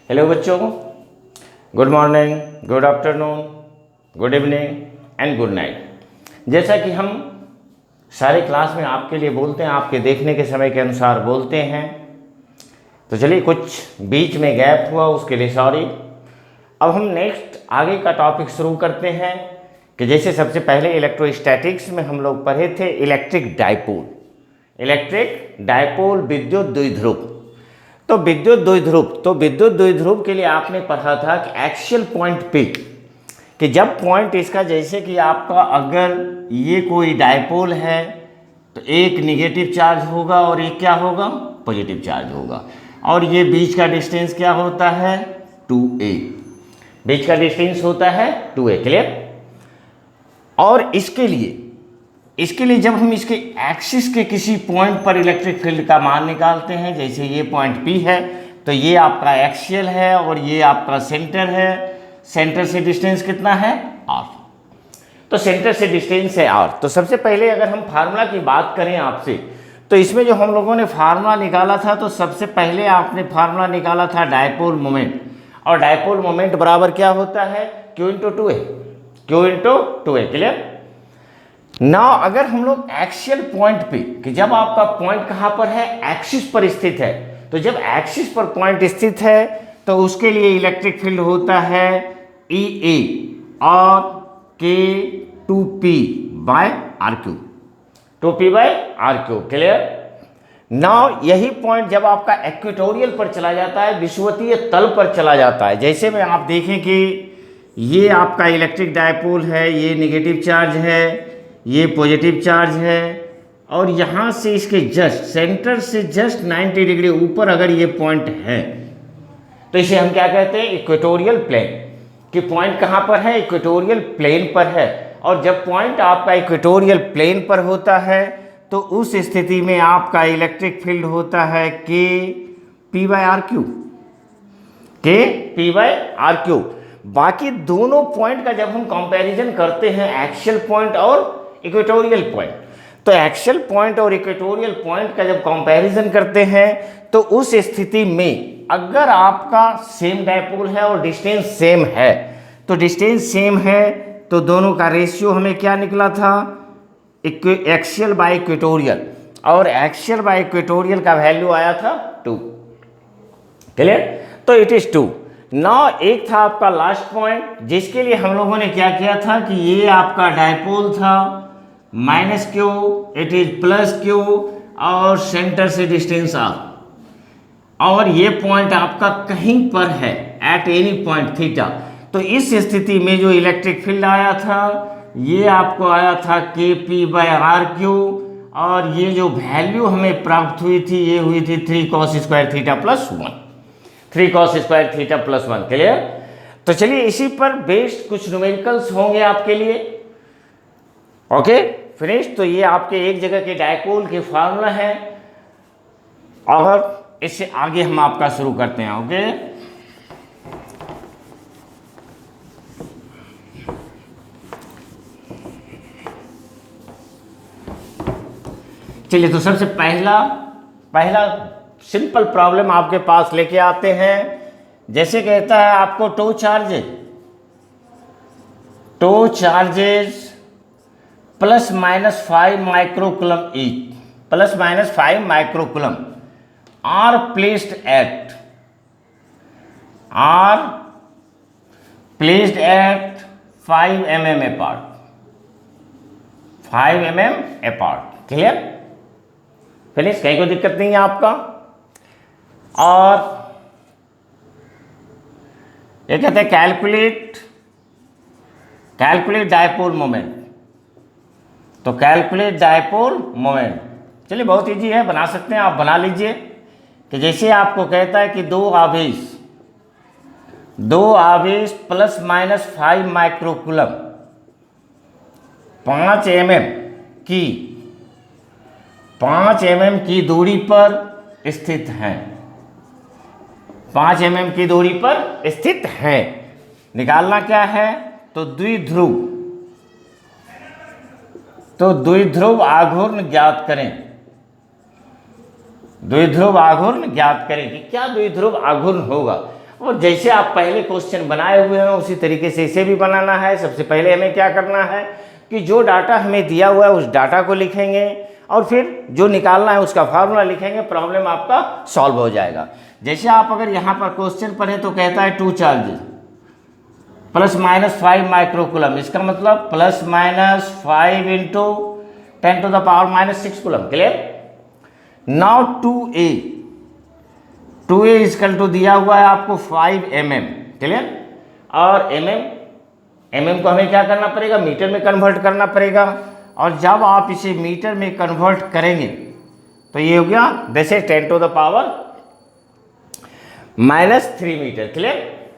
Hello बच्चों, good morning, good afternoon, good evening and good night. जैसा कि हम सारे क्लास में आपके लिए बोलते हैं, आपके देखने के समय के अनुसार बोलते हैं, तो चलिए कुछ बीच में गैप हुआ उसके लिए सॉरी। अब हम नेक्स्ट आगे का टॉपिक शुरू करते हैं कि जैसे सबसे पहले इलेक्ट्रोस्टैटिक्स में हम लोग पढ़े थे इलेक्ट्रिक डायपोल विद्युत द्विध्रुव। तो विद्युत द्विध्रुव के लिए आपने पढ़ा था कि एक्सियल पॉइंट पे कि जब पॉइंट इसका जैसे कि आपका अगर ये कोई डायपोल है तो एक निगेटिव चार्ज होगा और एक क्या होगा, पॉजिटिव चार्ज होगा, और ये बीच का डिस्टेंस क्या होता है 2a, बीच का डिस्टेंस होता है 2a, क्लियर। और इसके लिए जब हम इसके एक्सिस के किसी पॉइंट पर इलेक्ट्रिक फील्ड का मान निकालते हैं, जैसे ये पॉइंट P है तो ये आपका एक्सियल है और ये आपका सेंटर है। सेंटर से डिस्टेंस कितना है r, तो सेंटर से डिस्टेंस है r। तो सबसे पहले अगर हम फार्मूला की बात करें आपसे, तो इसमें जो हम लोगों ने फार्मूला निकाला था, तो सबसे पहले आपने फार्मूला निकाला था डायपोल मोमेंट, और डायपोल मोमेंट बराबर क्या होता है Q इंटू टू ए, क्लियर। ना अगर हम लोग एक्सियल पॉइंट पे कि जब आपका पॉइंट कहां पर है, एक्सिस पर स्थित है, तो जब एक्सिस पर पॉइंट स्थित है तो उसके लिए इलेक्ट्रिक फील्ड होता है EA और K2P by RQ, 2P by RQ, clear. Now यही पॉइंट जब आपका इक्वेटोरियल पर चला जाता है, विषुवतीय तल पर चला जाता है, जैसे में आप देखें कि ये आपका इलेक्ट्रिक डायपोल है, ये नेगेटिव चार्ज है, ये पॉजिटिव चार्ज है, और यहाँ से इसके जस्ट सेंटर से जस्ट 90 डिग्री ऊपर अगर ये पॉइंट है तो इसे हम क्या कहते हैं, इक्वेटोरियल प्लेन। कि पॉइंट कहाँ पर है, इक्वेटोरियल प्लेन पर है। और जब पॉइंट आपका इक्वेटोरियल प्लेन पर होता है तो उस स्थिति में आपका इलेक्ट्रिक फील्ड होता है K P बाय RQ। बाकी दोनों पॉइंट का जब हम कंपैरिजन करते हैं, एक्सियल पॉइंट और इक्वेटोरियल पॉइंट, तो एक्सियल पॉइंट और इक्वेटोरियल पॉइंट का जब कंपैरिजन करते हैं तो उस स्थिति में अगर आपका सेम डायपोल है और डिस्टेंस सेम है, तो डिस्टेंस सेम है तो दोनों का रेशियो हमें क्या निकला था, एक्सियल बाय इक्वेटोरियल, और एक्सियल बाय इक्वेटोरियल का वैल्यू आया था 2, क्लियर। तो इट इज 2। ना एक था आपका लास्ट पॉइंट जिसके लिए हम लोगों ने क्या किया था कि ये आपका डायपोल था -Q, इट इज +Q, और सेंटर से डिस्टेंस R, और ये पॉइंट आपका कहीं पर है एट एनी पॉइंट थीटा। तो इस स्थिति में जो इलेक्ट्रिक फील्ड आया था ये आपको आया था KP बाय RQ, और ये जो वैल्यू हमें प्राप्त हुई थी ये हुई थी 3 cos square theta plus 1, clear. तो चलिए इसी पर बेस्ड कुछ न्यूमेरिकल्स होंगे आपके लिए, ओके फिनिश। तो ये आपके एक जगह के डायपोल के फार्मूला है, और इससे आगे हम आपका शुरू करते हैं, ओके। चलिए तो सबसे पहला सिंपल प्रॉब्लम आपके पास लेके आते हैं। जैसे कहता है आपको two charges ±5 microcoulomb each, ±5 microcoulomb are placed at 5 mm apart, clear finish, कहीं कोई दिक्कत नहीं है आपका। और ये कहते हैं कैलकुलेट डायपोल मोमेंट। तो कैलकुलेट डायपोल मोमेंट, चलिए बहुत इजी है, बना सकते हैं, आप बना लीजिए। कि जैसे आपको कहता है कि दो आवेश ±5 माइक्रोकूलम 5 mm की दूरी पर स्थित हैं, 5 mm की दूरी पर स्थित हैं। निकालना क्या है, तो द्विध्रुव आघूर्ण ज्ञात करें। द्विध्रुव आघूर्ण ज्ञात करें कि क्या द्विध्रुव आघूर्ण होगा। और जैसे आप पहले क्वेश्चन बनाए हुए हैं उसी तरीके से इसे भी बनाना है। सबसे पहले हमें क्या करना है कि जो डाटा हमें दिया हुआ है उस डाटा को लिखेंगे और फिर जो निकालना है उसका फार्मूला लिखेंगे, प्रॉब्लम आपका सॉल्व हो जाएगा। जैसे आप अगर यहाँ पर क्वेश्चन पढ़ें तो कहता है 2 चार्जेस +-5 माइक्रोकूलम, इसका मतलब +-5 into 10⁻⁻6 coulomb. Clear. Now 2a equal to दिया हुआ है आपको 5 mm। क्लियर। और mm को हमें क्या करना पड़ेगा, मीटर में कन्वर्ट करना पड़ेगा। और जब आप इसे मीटर में कन्वर्ट करेंगे तो ये हो गया this is 10⁻³ metre. Clear.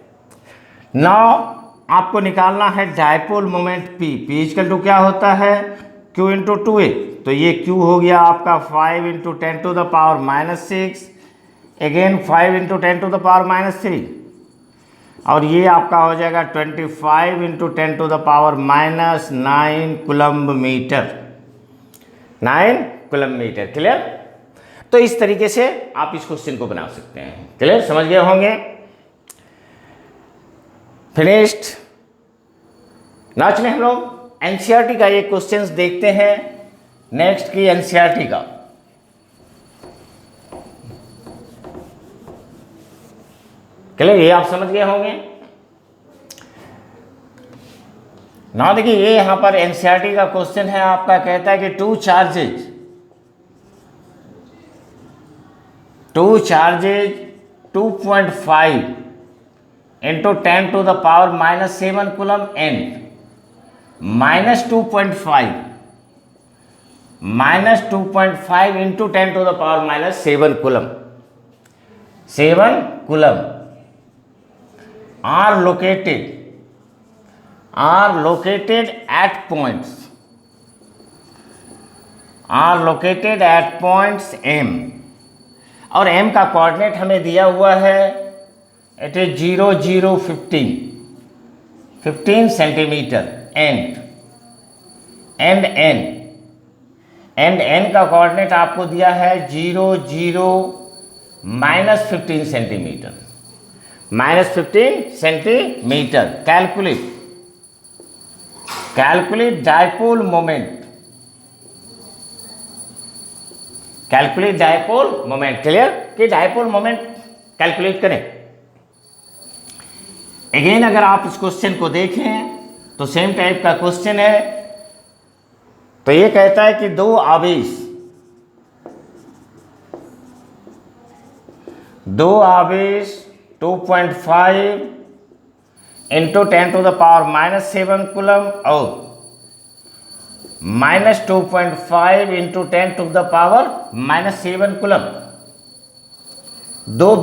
Now आपको निकालना है dipole moment P equal to क्या होता है Q इंटू 2a। तो ये Q हो गया आपका 5 इंटू 10⁻⁻6, अगेन 5 इंटू 10⁻⁻3, और ये आपका हो जाएगा 25 into 10⁻⁻9 coulomb metre, 9 coulomb metre. Clear. तो इस तरीके से आप इस क्वेश्चन को बना सकते हैं। क्लियर, समझ गए होंगे। फिनिश्ड। नाउ चलिए हम लोग एनसीईआरटी का ये क्वेश्चंस देखते हैं। नेक्स्ट की एनसीईआरटी का क्लियर, ये आप समझ गए होंगे। ना देखिए ये यहां पर एनसीईआरटी का क्वेश्चन है आपका, कहता है कि 2 charges 2.5 into 10⁻⁻7 coulomb and -2.5 into 10⁻⁻7 coulomb 7 coulomb are located at points M, और M का कोऑर्डिनेट हमें दिया हुआ है it is 0 0 15 centimetre and N का कोऑर्डिनेट आपको दिया है 0 0 -15 centimetre, -15 centimetre. Calculate dipole moment, clear कि डायपोल मोमेंट कैलकुलेट करें। अगेन अगर आप इस क्वेश्चन को देखें तो सेम टाइप का क्वेश्चन है। तो ये कहता है कि दो आवेश 2.5 इंटू 10⁻⁻7 कूलम और -2.5 इंटू 10⁻⁻7 कूलम, दो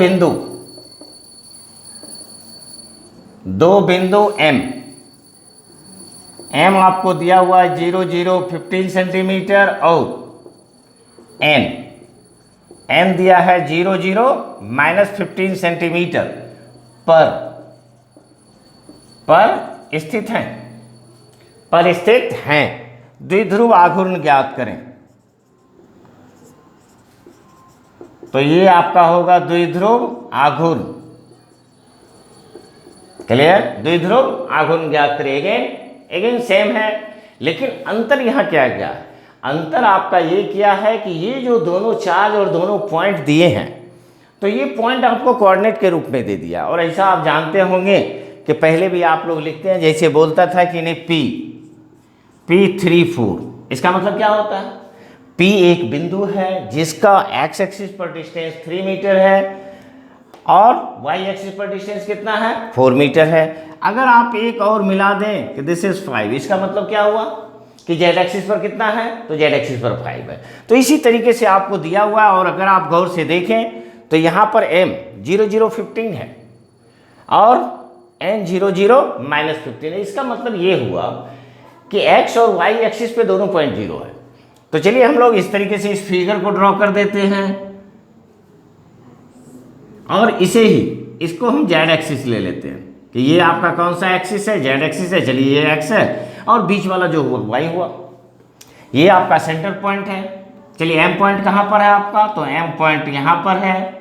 बिंदु M आपको दिया हुआ है 0 0 15 सेंटीमीटर और N दिया है 0 0 -15 सेंटीमीटर पर स्थित हैं। द्विध्रुव आघूर्ण ज्ञात करें। तो ये आपका होगा द्विध्रुव आघूर्ण। क्लियर, द्विध्रुव आघूर्ण ज्ञात करें। अगेन सेम है, लेकिन अंतर यहां क्या है? अंतर आपका ये किया है कि ये जो दोनों चार्ज और दोनों पॉइंट दिए हैं तो ये पॉइंट आपको कोऑर्डिनेट के रूप में दे दिया। और ऐसा आप जानते होंगे कि पहले भी आप लोग लिखते हैं, जैसे बोलता था कि नहीं P34, इसका मतलब क्या होता है? P एक बिंदु है जिसका x एक्सिस पर डिस्टेंस 3 मीटर है और y एक्सिस पर डिस्टेंस कितना है? 4 मीटर है। अगर आप एक और मिला दें कि दिस इज 5, इसका मतलब क्या हुआ कि z एक्सिस पर कितना है? तो z एक्सिस पर 5 है। तो इसी तरीके से आपको दिया हुआ है। और अगर आप गौर से देखें तो यहाँ पर m 0 0 15 है और n 0 0 -15 है। इसका मतलब ये हुआ कि x और y एक्सिस पे दोनों पॉइंट 0 है। तो चलिए हम लोग इस तरीके से इस फिगर को ड्रॉ कर देते हैं और इसे ही इसको हम z एक्सिस ले लेते हैं कि ये आपका कौन सा एक्सिस है? z एक्सिस है। चलिए ये x है और बीच वाला जो हुआ y हुआ। ये आपका सेंटर पॉइंट है। चलिए m पॉइंट कहाँ पर है आपका? तो m पॉइंट यहाँ पर है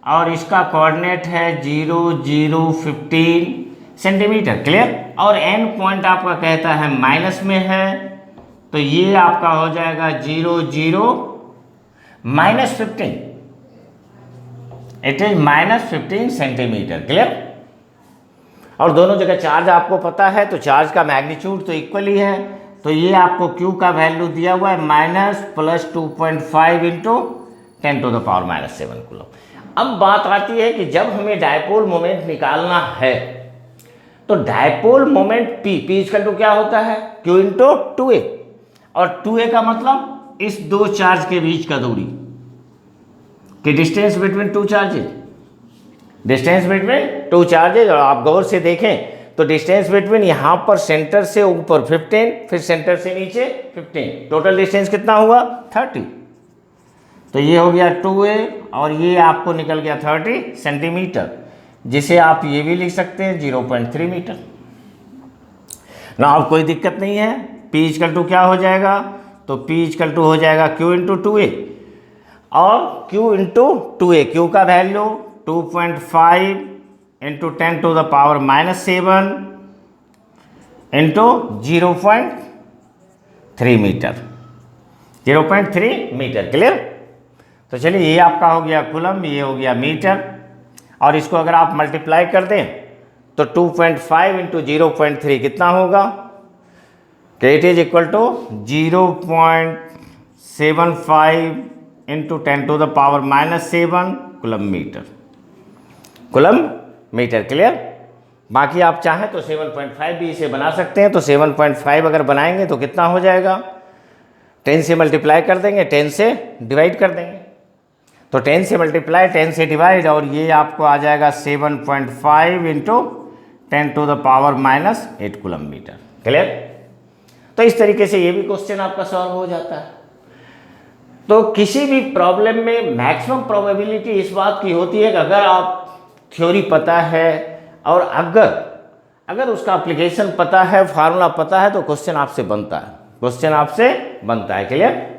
और इसका कोऑर्डिनेट है 0 0 15 सेंटीमीटर। क्लियर। और एंड पॉइंट आपका कहता है माइनस में है, तो ये आपका हो जाएगा 0 0 -15, इट इज -15 सेंटीमीटर। क्लियर। और दोनों जगह चार्ज आपको पता है, तो चार्ज का मैग्नीट्यूड तो इक्वल ही है, तो ये आपको Q का वैल्यू दिया हुआ है -+2.5 इंटू 10⁻⁻7 कूलम। अब बात आती है कि जब हमें डायपोल मोमेंट निकालना है, तो dipole moment P equal to क्या होता है, Q इंटू 2a, और 2a का मतलब इस दो चार्ज के बीच का दूरी कि distance between two charges, distance between two charges. और आप गौर से देखें तो डिस्टेंस बिटवीन यहाँ पर सेंटर से ऊपर 15, फिर सेंटर से नीचे 15, टोटल डिस्टेंस कितना हुआ 30। तो ये हो गया 2a और ये आपको निकल गया 30 सेंटीमीटर, जिसे आप ये भी लिख सकते हैं 0.3 मीटर ना। अब कोई दिक्कत नहीं है। P इक्वल टू क्या हो जाएगा, तो P इक्वल टू हो जाएगा Q इंटू 2a, और Q इंटू 2a, Q का value 2.5 into 10⁻⁻7 into 0.3 metre, 0.3 metre. Clear. तो चलिए ये आपका हो गया कूलम, ये हो गया मीटर, और इसको अगर आप मल्टीप्लाई कर दें तो 2.5 इंटू 0.3 कितना होगा, कि it is equal to 0.75 into 10⁻⁻7 coulomb metre, coulomb metre. Clear. बाकी आप चाहें तो 7.5 भी इसे बना सकते हैं, तो 7.5 अगर बनाएंगे तो कितना हो जाएगा, 10 से मल्टीप्लाई कर देंगे, 10 से डिवाइड कर देंगे, तो 10 से मल्टीप्लाई 10 से डिवाइड, और ये आपको आ जाएगा 7.5 इंटू 10⁻⁻8 कूलम मीटर। क्लियर। तो इस तरीके से ये भी क्वेश्चन आपका सॉल्व हो जाता है। तो किसी भी प्रॉब्लम में मैक्सिमम प्रोबेबिलिटी इस बात की होती है कि अगर आप थ्योरी पता है और अगर उसका एप्लीकेशन पता है, फार्मूला पता है, तो क्वेश्चन आपसे बनता है, क्वेश्चन आपसे बनता है। क्लियर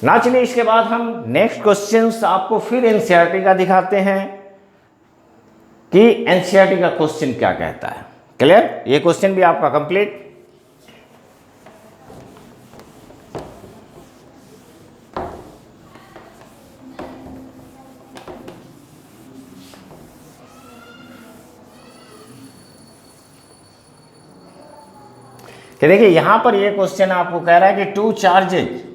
ना। चलिए इसके बाद हम नेक्स्ट क्वेश्चंस आपको फिर एनसीईआरटी का दिखाते हैं कि एनसीईआरटी का क्वेश्चन क्या कहता है। क्लियर। ये क्वेश्चन भी आपका कंप्लीट। कि देखिए यहां पर ये क्वेश्चन आपको कह रहा है कि two charges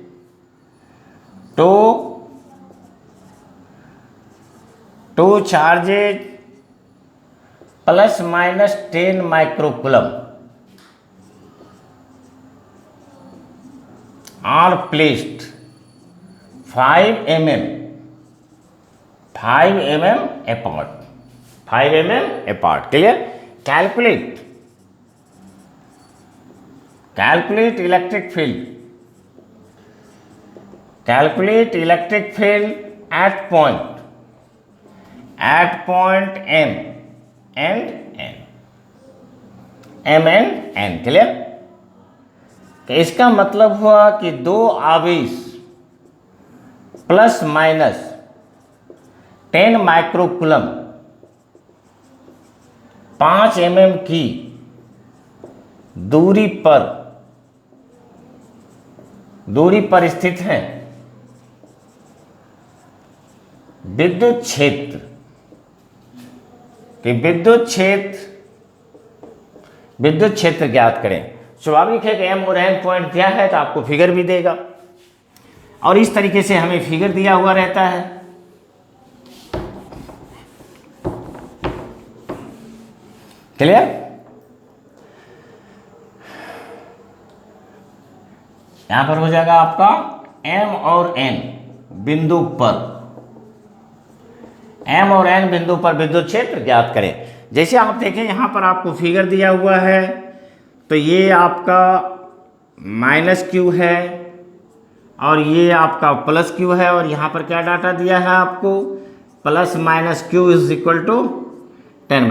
±10 microcoulomb are placed 5 mm apart. Clear. Calculate electric field. Calculate electric field at point M and N. M and N. Clear? तो इसका मतलब हुआ कि दो आवेश ±10 माइक्रोकूलम 5 mm की दूरी पर स्थित है। विद्युत क्षेत्र ज्ञात करें। स्वाभाविक है कि एम और एन पॉइंट दिया है तो आपको फिगर भी देगा, और इस तरीके से हमें फिगर दिया हुआ रहता है। क्लियर। यहां पर हो जाएगा आपका एम और एन बिंदु पर विद्युत क्षेत्र ज्ञात करें। जैसे आप देखें यहां पर आपको फिगर दिया हुआ है, तो ये आपका -Q है और ये आपका +Q है, और यहाँ पर क्या डाटा दिया है आपको, ±Q is equal to 10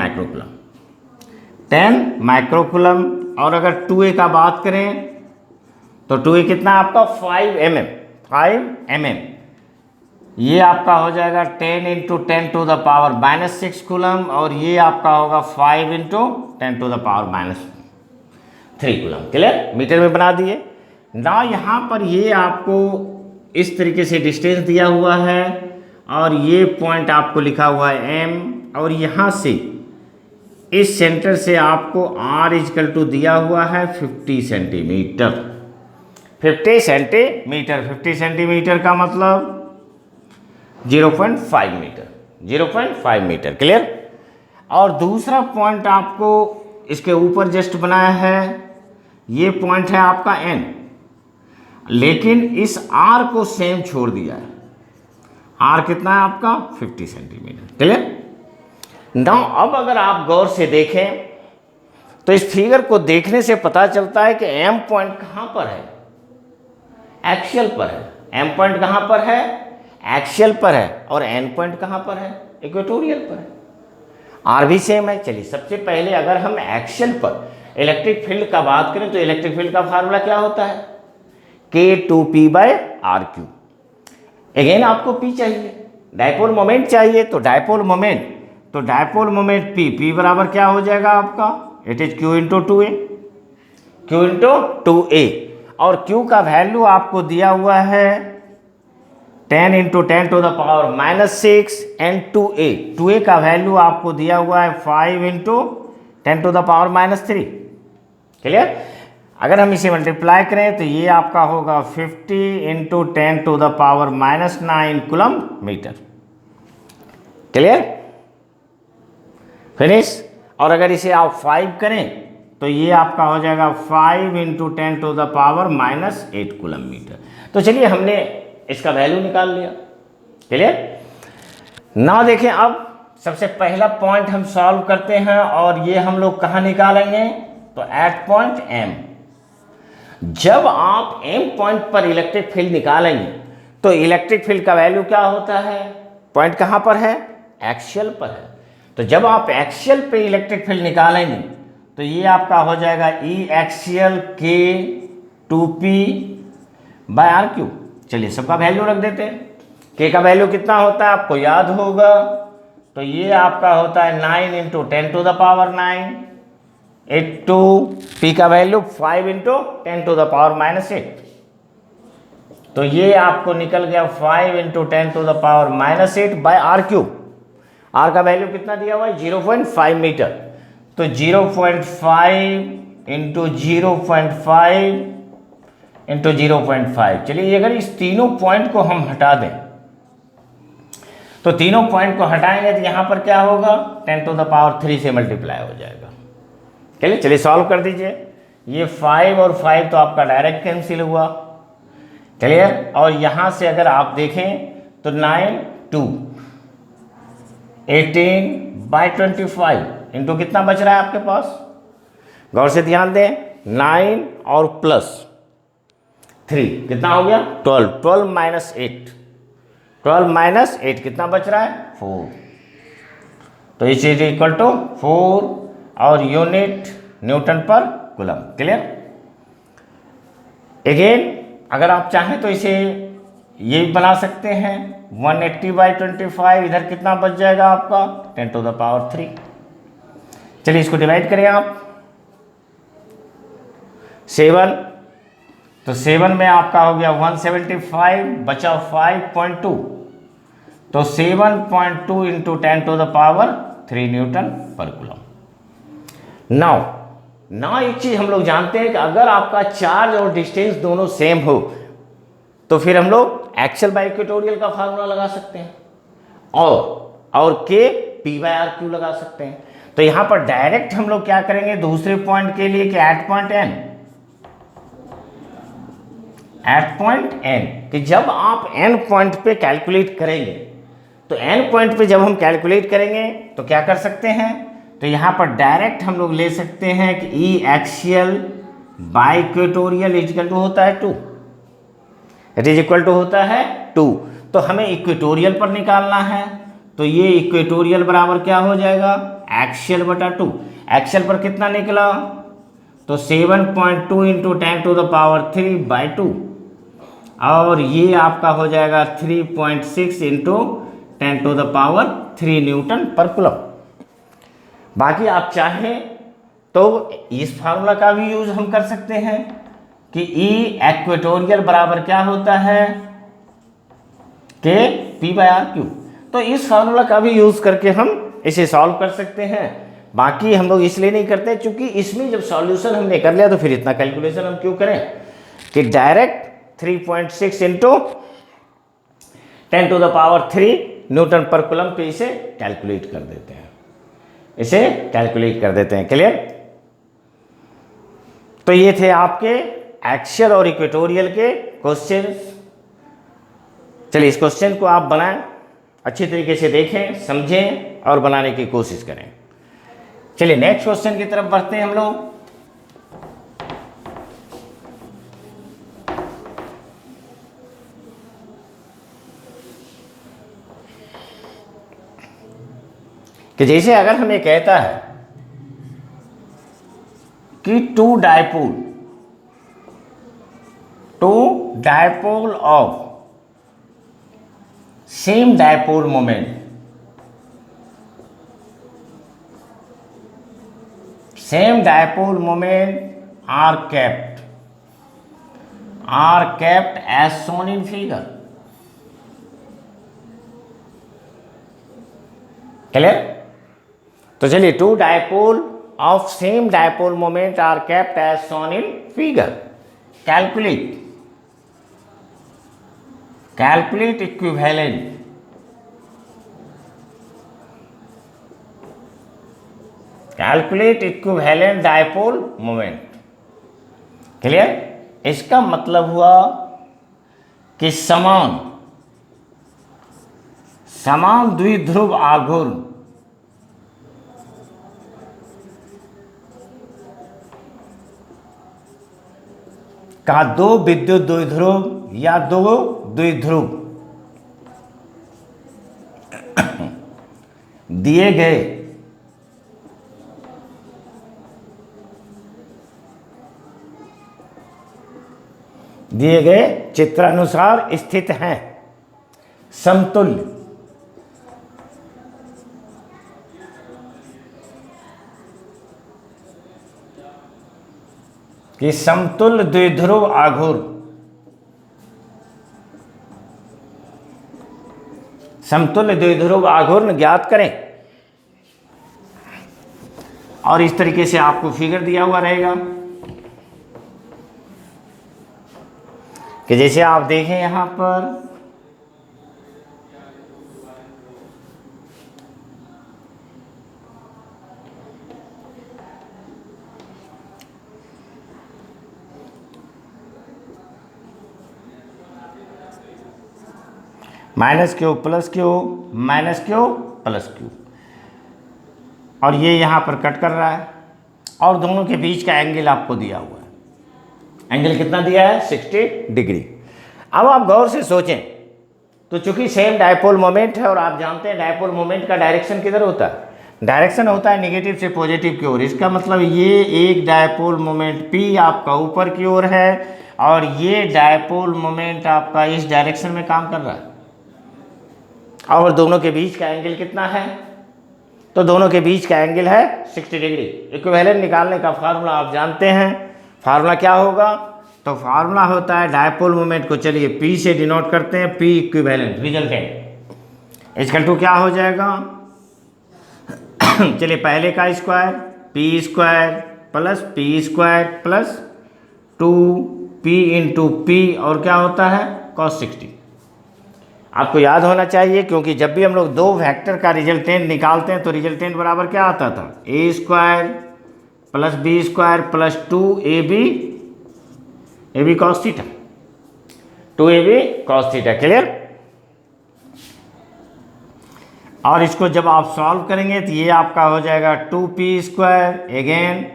microcoulomb. और अगर 2A का बात करें तो 2A कितना आपका 5 mm ये आपका हो जाएगा 10 into 10 to the power minus 6 coulomb, और ये आपका होगा 5 into 10 to the power minus 3 coulomb. Clear, metre में बना दिए ना। यहाँ पर ये आपको इस तरीके से डिस्टेंस दिया हुआ है, और ये पॉइंट आपको लिखा हुआ है M, और यहाँ से इस सेंटर से आपको R इजकल टू दिया हुआ है 50 सेंटीमीटर। 50 सेंटीमीटर, 50 सेंटीमीटर का मतलब 0.5 मीटर, 0.5 मीटर। क्लियर। और दूसरा पॉइंट आपको इसके ऊपर जस्ट बनाया है, ये पॉइंट है आपका N, लेकिन इस R को सेम छोड़ दिया है। R कितना है आपका 50 सेंटीमीटर। क्लियर। नाउ अब अगर आप गौर से देखें तो इस फिगर को देखने से पता चलता है कि M पॉइंट कहाँ पर है, एक्सियल पर है। M पॉइंट कहाँ पर है, एक्सियल पर है, और N पॉइंट कहाँ पर है, इक्वेटोरियल पर है। R भी सेम है। चलिए सबसे पहले अगर हम एक्सियल पर इलेक्ट्रिक फील्ड का बात करें तो इलेक्ट्रिक फील्ड का फार्मूला क्या होता है, K2P/RQ। अगेन आपको P चाहिए, डायपोल मोमेंट चाहिए, तो डायपोल मोमेंट P बराबर क्या हो जाएगा आपका, it is Q into 2A, Q into 2A। और Q का वैल्यू आपको दिया हुआ है 10 into 10 to the power minus 6, and 2A का वैल्यू आपको दिया हुआ है 5 into 10 to the power minus 3। Clear. अगर हम इसे मल्टीप्लाई करें तो ये आपका होगा 50 into 10 to the power minus 9 coulomb metre. Clear, finish. और अगर इसे आप 5 करें तो ये आपका हो जाएगा 5 into 10 to the power minus 8 coulomb metre. तो चलिए हमने इसका वैल्यू निकाल लिया। क्लियर। ना देखें, अब सबसे पहला पॉइंट हम सॉल्व करते हैं, और ये हम लोग कहाँ निकालेंगे, तो एट पॉइंट M। जब आप M पॉइंट पर इलेक्ट्रिक फील्ड निकालेंगे तो इलेक्ट्रिक फील्ड का वैल्यू क्या होता है, पॉइंट कहाँ पर है, एक्सियल पर है। तो जब आप एक्सियल पे इलेक्ट्रिक फील्ड निकालेंगे तो ये आपका हो जाएगा E एक्सियल K2P/RQ। चलिए सबका वैल्यू रख देते हैं। K का वैल्यू कितना होता है आपको याद होगा, तो ये आपका होता है 9 into 10 to the power 9, 8 P का value 5 into 10 to the power minus 8। तो ये आपको निकल गया 5 into 10 to the power minus 8/RQ। R का वैल्यू कितना दिया हुआ है, 0.5 मीटर। तो 0.5 इंटू 0.5 इंटू 0.5। चलिए अगर इस तीनों पॉइंट को हम हटा दें, तो तीनों पॉइंट को हटाएंगे तो यहाँ पर क्या होगा, 10 टू द पावर 3 से मल्टीप्लाई हो जाएगा। चलिए सॉल्व कर दीजिए। ये 5 और 5 तो आपका डायरेक्ट कैंसिल हुआ। क्लियर। और यहाँ से अगर आप देखें तो 9 2 18/25 इंटू कितना बच रहा है आपके पास, गौर से ध्यान दें, 9 और प्लस 3 कितना हो गया 12, 12 माइनस 8, 12 माइनस 8 कितना बच रहा है 4। तो इस इज इक्वल टू 4 और unit Newton per coulomb. Clear. Again अगर आप चाहें तो इसे ये बना सकते हैं 180/25, इधर कितना बच जाएगा आपका 10 टू द पावर 3। चलिए इसको डिवाइड करें आप 7, तो 7 में आपका हो गया 175, बचा 5.2, तो 7.2 into 10 to the power 3 newton per coulomb. Now एक चीज हम लोग जानते हैं कि अगर आपका चार्ज और डिस्टेंस दोनों सेम हो तो फिर हम लोग एक्सियल बाय इक्वेटोरियल का फार्मूला लगा सकते हैं, और K/P/RQ लगा सकते हैं। तो यहां पर डायरेक्ट हम लोग क्या करेंगे दूसरे पॉइंट के लिए कि एट पॉइंट N, कि जब आप N पॉइंट पे कैलकुलेट करेंगे, तो N पॉइंट पे जब हम कैलकुलेट करेंगे तो क्या कर सकते हैं, तो यहां पर डायरेक्ट हम लोग ले सकते हैं कि E axial by equatorial equal to होता है 2, इट इज इक्वल टू होता है 2। तो हमें इक्वेटोरियल पर निकालना है, तो ये इक्वेटोरियल बराबर क्या हो जाएगा एक्सियल/2। एक्सियल पर कितना निकला, तो 7.2 इंटू 10 टू द पावर 3/2, और ये आपका हो जाएगा 3.6 इंटू 10⁻³ न्यूटन पर कूलम। बाकी आप चाहें तो इस फार्मूला का भी यूज हम कर सकते हैं कि ई इक्वेटोरियल बराबर क्या होता है, के P/R⁴। तो इस फार्मूला का भी यूज करके हम इसे सॉल्व कर सकते हैं। बाकी हम लोग इसलिए नहीं करते क्योंकि इसमें जब सॉल्यूशन हमने कर लिया तो फिर इतना कैलकुलेशन हम क्यों करें, कि direct 3.6 into 10⁻³ Newton per coulomb पे इसे कैलकुलेट कर देते हैं, इसे कैलकुलेट कर देते हैं। क्लियर? तो ये थे आपके एक्सियल और इक्वेटोरियल के क्वेश्चन। चलिए इस क्वेश्चन को आप बनाएं, अच्छी तरीके से देखें, समझें और बनाने की कोशिश करें। चलिए नेक्स्ट क्वेश्चन की तरफ बढ़ते हैं हम लोग। कि जैसे अगर हमें कहता है कि two dipole of same dipole moment are kept as shown in figure। Clear? तो चलिए two dipole of same dipole moment are kept as shown in figure. Calculate equivalent dipole moment. Clear? इसका मतलब हुआ कि समान द्विध्रुव आघूर्ण का दो विद्युत द्विध्रुव या दो द्विध्रुव दिए गए चित्रानुसार स्थित हैं, समतुल्य। कि समतुल्य द्विध्रुव आघूर्ण ज्ञात करें। और इस तरीके से आपको फिगर दिया हुआ रहेगा कि जैसे आप देखें यहां पर -q + q -q + q, और ये यहाँ पर कट कर रहा है और दोनों के बीच का एंगल आपको दिया हुआ है। एंगल कितना दिया है? 60 डिग्री। अब आप गौर से सोचें तो चूंकि सेम डायपोल मोमेंट है और आप जानते हैं डायपोल मोमेंट का डायरेक्शन किधर होता है? डायरेक्शन होता है नेगेटिव से पॉजिटिव की ओर। इसका मतलब ये एक डायपोल मोमेंट P आपका ऊपर की ओर है और ये डायपोल मोमेंट आपका इस डायरेक्शन में काम कर रहा है, और दोनों के बीच का एंगल कितना है? तो दोनों के बीच का एंगल है 60 डिग्री। इक्विवेलेंट निकालने का फार्मूला आप जानते हैं। फार्मूला क्या होगा? तो फार्मूला होता है डायपोल मोमेंट को, चलिए P से डिनोट करते हैं, P equivalent resultant equal to क्या हो जाएगा? चलिए पहले का square P² + P² + 2P × P और क्या होता है? cos 60। आपको याद होना चाहिए क्योंकि जब भी हम लोग दो वेक्टर का रिजल्टेंट निकालते हैं तो रिजल्टेंट बराबर क्या आता था? A² + B² + 2AB cos θ, 2AB cos θ। Clear? और इसको जब आप सॉल्व करेंगे तो ये आपका हो जाएगा 2P² again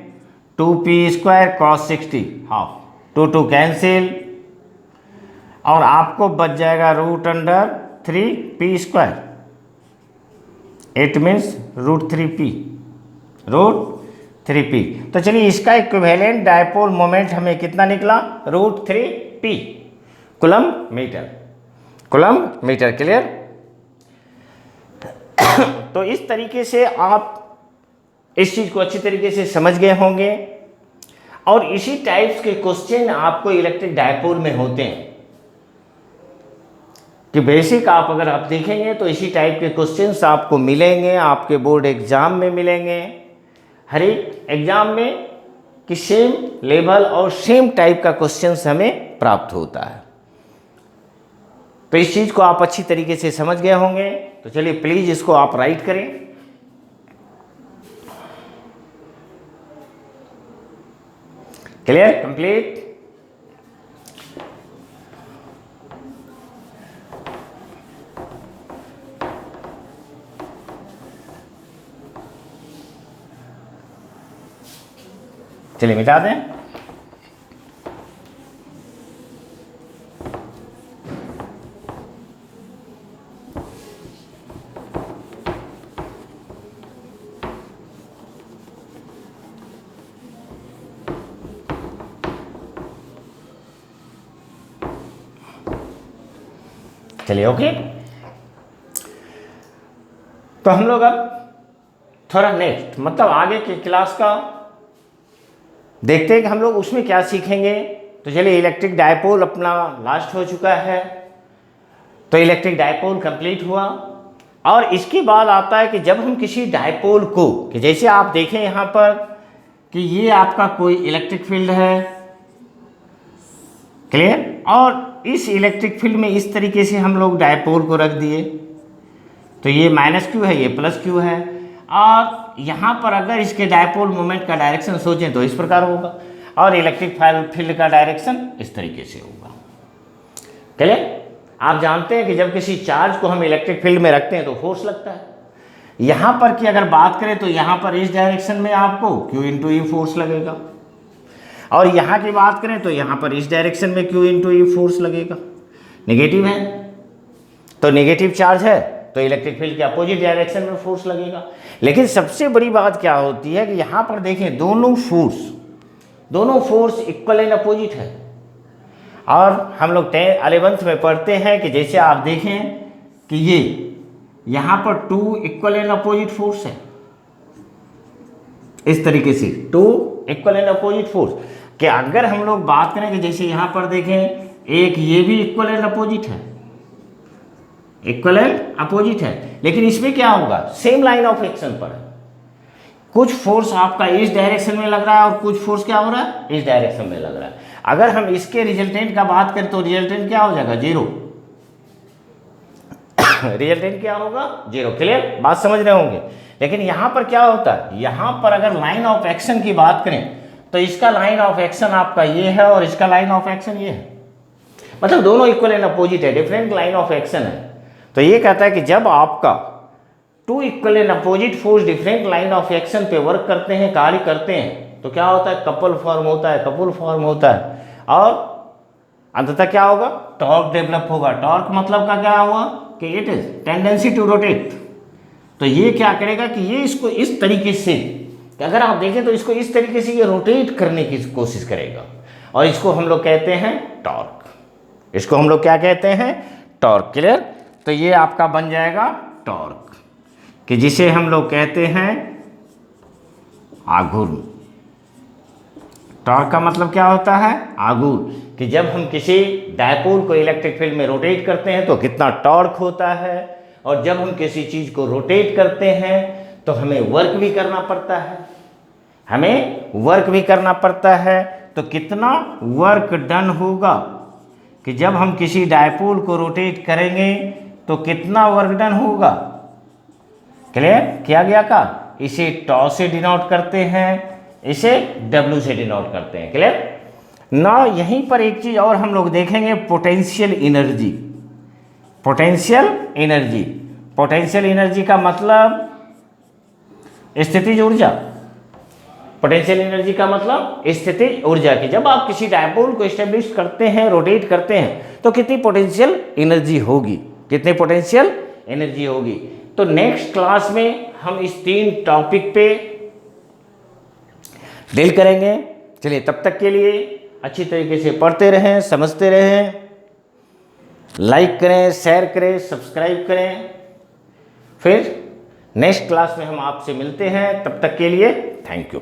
2P² cos 60 half, 2 cancel और आपको बच जाएगा √3P²। It means √3P। तो चलिए इसका इक्विवेलेंट डायपोल मोमेंट हमें कितना निकला? √3P। Coulomb metre, coulomb metre. Clear? तो इस तरीके से आप इस चीज को अच्छी तरीके से समझ गए होंगे और इसी टाइप्स के क्वेश्चन आपको इलेक्ट्रिक डायपोल में होते हैं कि बेसिक आप अगर आप देखेंगे तो इसी टाइप के क्वेश्चंस आपको मिलेंगे, आपके बोर्ड एग्जाम में मिलेंगे, हर एक एग्जाम में कि सेम लेवल और सेम टाइप का क्वेश्चंस हमें प्राप्त होता है। तो इस चीज़ को आप अच्छी तरीके से समझ गए होंगे। तो चलिए प्लीज़ इसको आप राइट करें। क्लियर? कंप्लीट? चलिए मिटा दें। चलिए ओके। तो हम लोग अब थोड़ा नेक्स्ट मतलब आगे की क्लास का देखते हैं कि हम लोग उसमें क्या सीखेंगे। तो चलिए इलेक्ट्रिक डायपोल अपना लास्ट हो चुका है, तो इलेक्ट्रिक डायपोल कंप्लीट हुआ और इसके बाद आता है कि जब हम किसी डायपोल को, कि जैसे आप देखें यहाँ पर कि ये आपका कोई इलेक्ट्रिक फील्ड है, क्लियर, और इस इलेक्ट्रिक फील्ड में इस तरीके से हम लोग डायपोल को रख दिए, तो ये माइनस क्यू है, ये प्लस क्यू है, और यहाँ पर अगर इसके डायपोल मोमेंट का डायरेक्शन सोचें तो इस प्रकार होगा और इलेक्ट्रिक फील्ड का डायरेक्शन इस तरीके से होगा। क्लियर? आप जानते हैं कि जब किसी चार्ज को हम इलेक्ट्रिक फील्ड में रखते हैं तो फोर्स लगता है। यहाँ पर की अगर बात करें तो यहाँ पर इस डायरेक्शन में आपको Q इंटू ई फोर्स लगेगा और यहाँ की बात करें तो यहाँ पर इस डायरेक्शन में Q इंटू ई फोर्स लगेगा। नेगेटिव है तो नेगेटिव चार्ज है तो इलेक्ट्रिक फील्ड के अपोजिट डायरेक्शन में फोर्स लगेगा। लेकिन सबसे बड़ी बात क्या होती है कि यहाँ पर देखें दोनों फोर्स इक्वल एंड अपोजिट है और हम लोग 11th में पढ़ते हैं कि जैसे आप देखें कि ये यहाँ पर 2 इक्वल एंड अपोजिट फोर्स है, इस तरीके से 2 इक्वल एंड अपोजिट फोर्स कि अगर हम लोग बात करें कि जैसे यहाँ पर देखें एक ये भी इक्वल एंड अपोजिट है, इक्वल एंड अपोजिट है, लेकिन इसमें क्या होगा, सेम लाइन ऑफ एक्शन पर है। कुछ फोर्स आपका इस डायरेक्शन में लग रहा है और कुछ फोर्स क्या हो रहा है, इस डायरेक्शन में लग रहा है। अगर हम इसके रिजल्टेंट का बात करें तो रिजल्टेंट क्या हो जाएगा, 0। रिजल्टेंट क्या होगा, 0। क्लियर? बात समझ रहे होंगे। लेकिन यहां पर क्या होता है, यहां पर अगर लाइन ऑफ एक्शन की बात करें तो इसका लाइन ऑफ एक्शन आपका ये है और इसका लाइन ऑफ एक्शन ये है, मतलब दोनों इक्वल एंड अपोजिट है, डिफरेंट लाइन ऑफ एक्शन है। तो ये कहता है कि जब आपका 2 equal and opposite force different line of action पे वर्क करते हैं, कार्य करते हैं, तो क्या होता है, कपल फॉर्म होता है, कपुल फॉर्म होता है और अंततः क्या होगा, टॉर्क डेवलप होगा। टॉर्क मतलब का क्या हुआ कि it is tendency to rotate. तो ये क्या करेगा कि ये इसको इस तरीके से, कि अगर आप देखें तो इसको इस तरीके से ये रोटेट करने की कोशिश करेगा और इसको हम लोग कहते हैं टॉर्क। इसको हम लोग क्या कहते हैं, टॉर्क। क्लियर? तो ये आपका बन जाएगा टॉर्क, कि जिसे हम लोग कहते हैं आघूर्ण। टॉर्क का मतलब क्या होता है, आघूर्ण, कि जब हम किसी डायपोल को इलेक्ट्रिक फील्ड में रोटेट करते हैं तो कितना टॉर्क होता है, और जब हम किसी चीज़ को रोटेट करते हैं तो हमें वर्क भी करना पड़ता है, हमें वर्क भी करना पड़ता है। तो कितना वर्क डन होगा, कि जब हम किसी डायपोल को रोटेट करेंगे तो कितना वर्क डन होगा। क्लियर? किया गया का, इसे टॉ से डिनोट करते हैं, इसे डब्ल्यू से डिनोट करते हैं। क्लियर ना? यहीं पर एक चीज और हम लोग देखेंगे, potential energy. Potential energy, potential energy का मतलब स्थितिज ऊर्जा। पोटेंशियल एनर्जी का मतलब स्थितिज ऊर्जा, की जब आप किसी डायपोल को एस्टेब्लिश करते हैं, रोटेट करते हैं, तो कितनी पोटेंशियल एनर्जी होगी, कितनी पोटेंशियल एनर्जी होगी। तो नेक्स्ट क्लास में हम इस 3 टॉपिक पे डील करेंगे। चलिए तब तक के लिए अच्छी तरीके से पढ़ते रहें, समझते रहें लाइक करें, शेयर करें, सब्सक्राइब करें। फिर नेक्स्ट क्लास में हम आपसे मिलते हैं, तब तक के लिए थैंक यू।